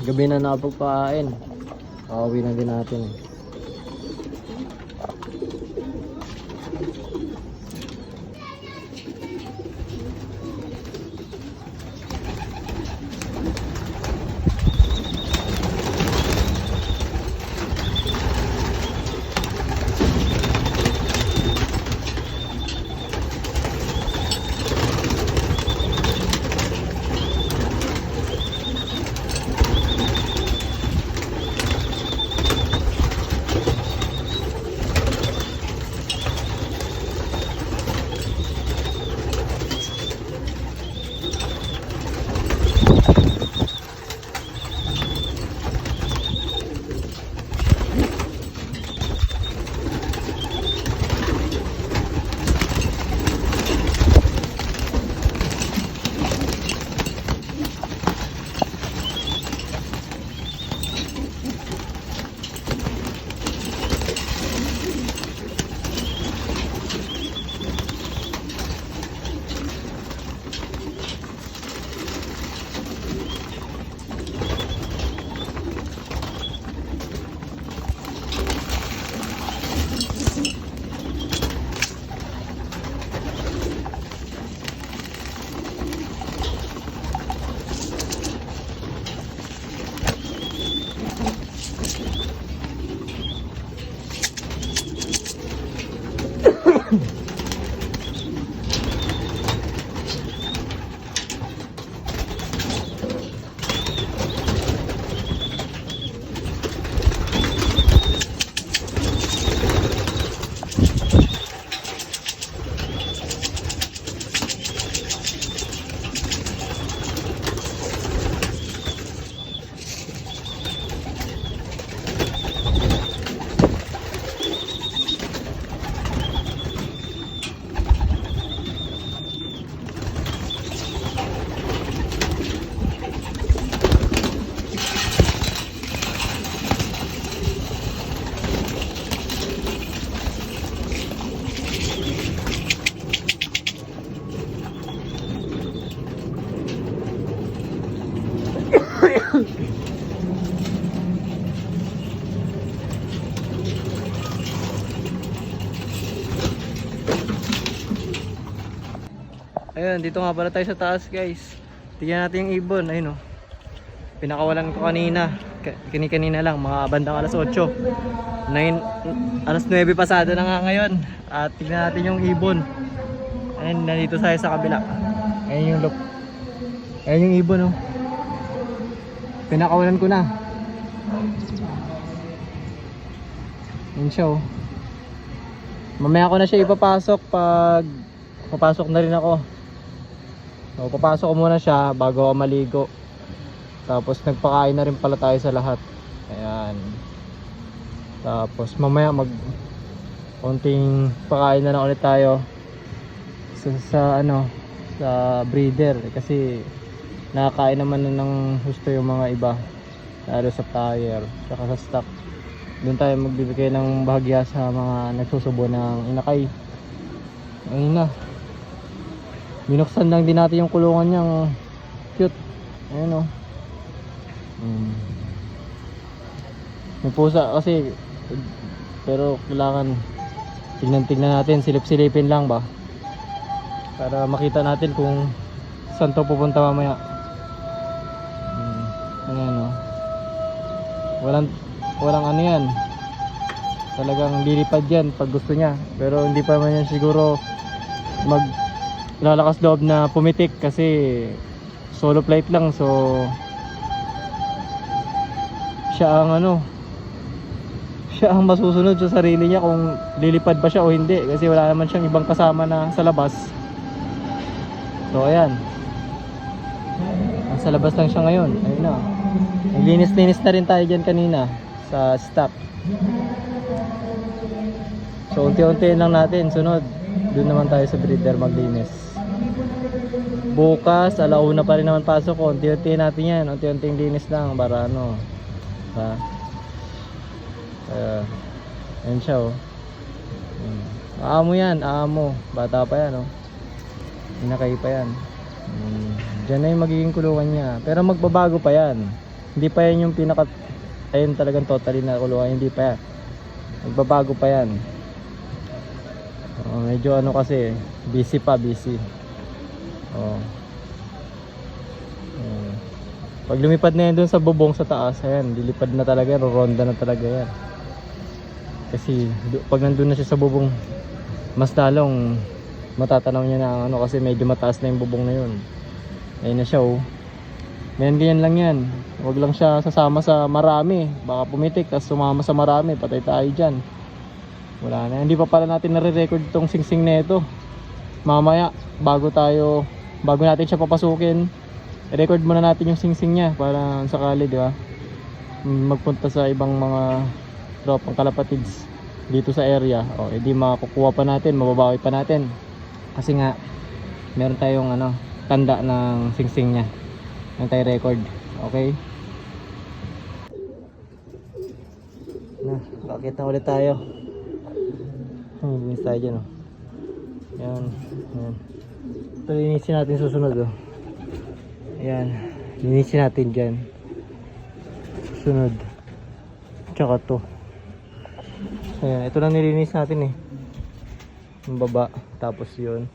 Gabi na nakapagpain. Pauwi na din natin eh. Ayun, dito nga pala tayo sa taas guys. Tignan natin yung ibon. Ayun oh. Pinakawalan ko kanina. Kanina lang, mga bandang alas 8. Alas 9 pasado na nga ngayon. At tignan natin yung ibon. Ayun, nandito tayo sa kabila. Ayun yung look. Ayun yung ibon oh. Pinakawalan ko na. Ayun siya oh. Mamaya ko na siya ipapasok pag papasok na rin ako. So, papasok ko muna siya bago ako maligo. Tapos nagpakain na rin pala tayo sa lahat. Ayan. Tapos mamaya konting pakain na lang ulit tayo sa breeder kasi nakakain naman na ng gusto yung mga iba, lalo sa tire saka sa stock. Doon tayo magbibigay ng bahagya sa mga nagsusubo ng inakay. Ayun na. Binuksan lang din natin yung kulungan niyang cute. Ayun o. May pusa kasi, pero kailangan tignan natin, silip-silipin lang ba para makita natin kung saan to pupunta mamaya. Ayan o. Walang ano yan, talagang lilipad yan pag gusto niya, pero hindi pa man yan siguro lalakas loob na pumitik kasi solo flight lang. So siya ang masusunod sa sarili niya kung lilipad ba siya o hindi, kasi wala naman siyang ibang kasama na sa labas. So ayan, nasa labas lang siya ngayon. Ayun na, naglinis-linis na rin tayo dyan kanina sa stock. So unti-unti lang natin, sunod doon naman tayo sa breeder maglinis. Bukas alauna pa rin naman pasok ko. Unti-unti natin yan, unti-unting linis lang para ayun siya oh. Aamo yan, aamo. Bata pa yan oh. Inakay pa yan. Diyan na yung magiging kulungan niya. Pero magbabago pa yan. Hindi pa yan yung pinaka, ayun talagang totally na kulungan, hindi pa yan. Nagbabago pa yan. Medyo ano kasi, busy pa, busy. Pag lumipad na yan dun sa bubong sa taas, ayan, dilipad na talaga yan, ronda na talaga yan. Kasi pag nandun na siya sa bubong, mas lalong matatanaw niya na ano, kasi medyo mataas na yung bubong na yun. Ayun na siya oh. Ganyan lang yan. Huwag lang siya sasama sa marami. Baka pumitik tapos sumama sa marami. Patay tayo dyan. Wala na. Hindi pa pala natin nare-record itong singsing na ito. Mamaya bago natin siya papasukin, record muna natin yung singsing niya para sakali, di ba? Magpunta sa ibang mga tropang kalapatids dito sa area. O edi makukuha pa natin, mababawi pa natin. Kasi nga meron tayong ano, tanda ng singsing niya. Meron tayong record. Okay? Bakit na ulit tayo? Linis tayo dyan oh. Yan. Ito linisin natin susunod oh. Ayan. Linisin natin dyan. Susunod. Tsaka to. Ayan. Ito lang nilinis natin eh. Yung baba. Tapos yun.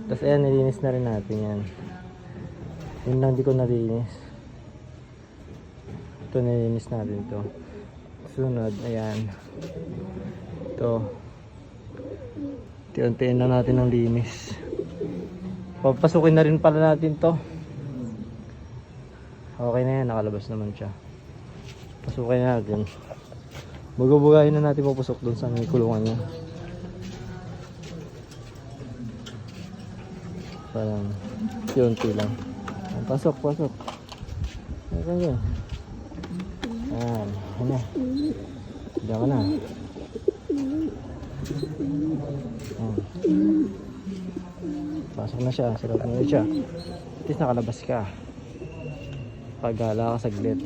Tapos ayan, nilinis na rin natin yan. Yun lang di ko nalinis. Ito nilinis natin ito. Sunod, ayan. Ito. Tiyan-tiyan na natin ang linis. Papasukin na rin pala natin to. Okay na yan, nakalabas naman siya. Pasukin na natin. Bugabugahin na natin papasok doon sa may kulungan niya. Parang tiyan-tiyan lang. Pasok. Okay. Ayan. Ano? Diyan ka na. Pasok na siya. Sarap na siya. At least nakalabas ka. Pagala ka saglit.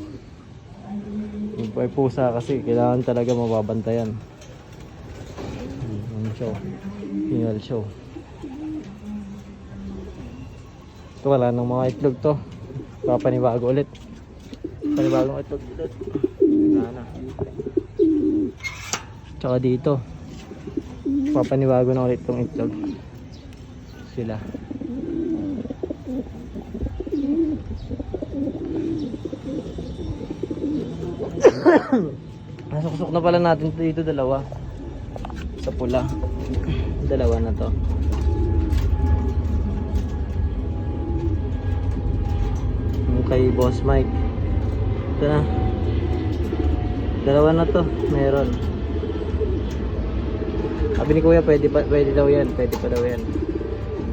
Yung pusa kasi kailangan talaga mababantayan. Show. Final show. Ito wala ng mga itlog to. Papanibago ulit. Panibagong itlog ulit. Wala na. Tsaka dito. Papanibago na ulit tong itlog. Sila. Nasuksok na pala natin dito dalawa. Sa pula. Dalawa na to. Kay Boss Mike. Ito na. Dalawa na to. Meron. Sabi ni Kuya pwede daw yan. Pwede pa daw yan.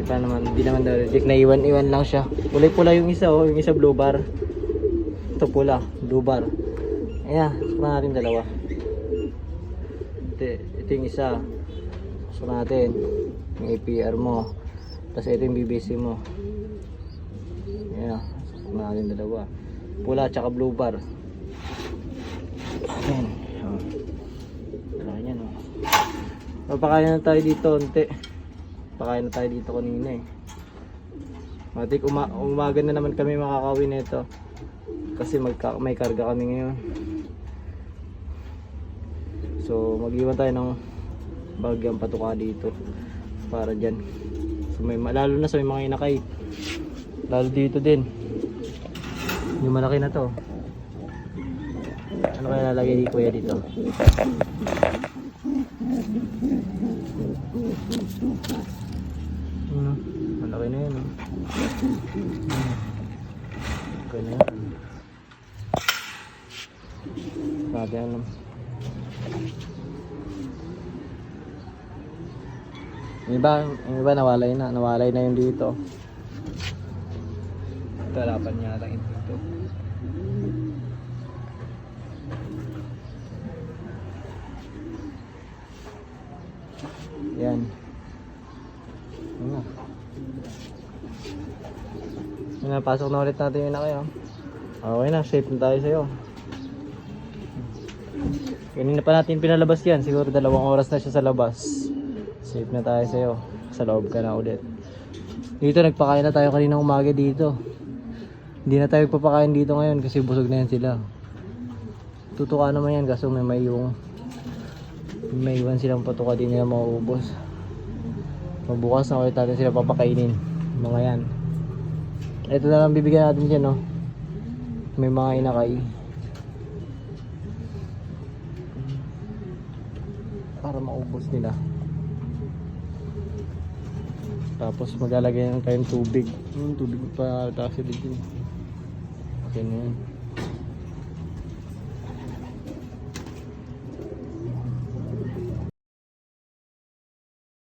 Hindi naman daw. Naiwan lang siya. Kulay pula yung isa oh. Yung isa blue bar. Ito pula. Blue bar. Ayan. Saka natin dalawa. Ito yung isa. Saka natin. Yung APR mo. Tapos ito yung BBC mo. Ayan. Natin dalawa. Pula at blue bar. Ayan. Ayan o. Papakain na tayo dito unti. Pakain na tayo dito kanina eh. Matik umaga na naman kami makakawin nito. Kasi may karga kami ngayon. So mag-iwan tayo ng bagyang patuka dito. Para dyan. So, lalo na sa may mga inakay. Lalo dito din. Yung malaki na to. Ano kaya lalagay ni Kuya dito? Malaki na yan. Okay na yan. Sabi ano. Yung iba nawalay na yung dito. Talapan niya lang ito. Yan. Pasok na ulit natin yun na kayo. Okay na, safe na tayo sa'yo. Kanina pa natin pinalabas yan. Siguro 2 oras na siya sa labas. Safe na tayo sa'yo. Sa loob ka na ulit. Dito nagpakain na tayo kanina umaga dito. Hindi na tayo papakain dito ngayon kasi busog na yan sila. Tutuka naman yan kaso may iwan silang patuka, di nila mauubos. Mabukas na ulit natin sila papakainin. Mga yan. Ito na lang bibigyan natin dyan, no? May mga inakay. Para maubos nila. Tapos maglalagay ng tayong tubig. Tubig pa taas din. Okay na yan.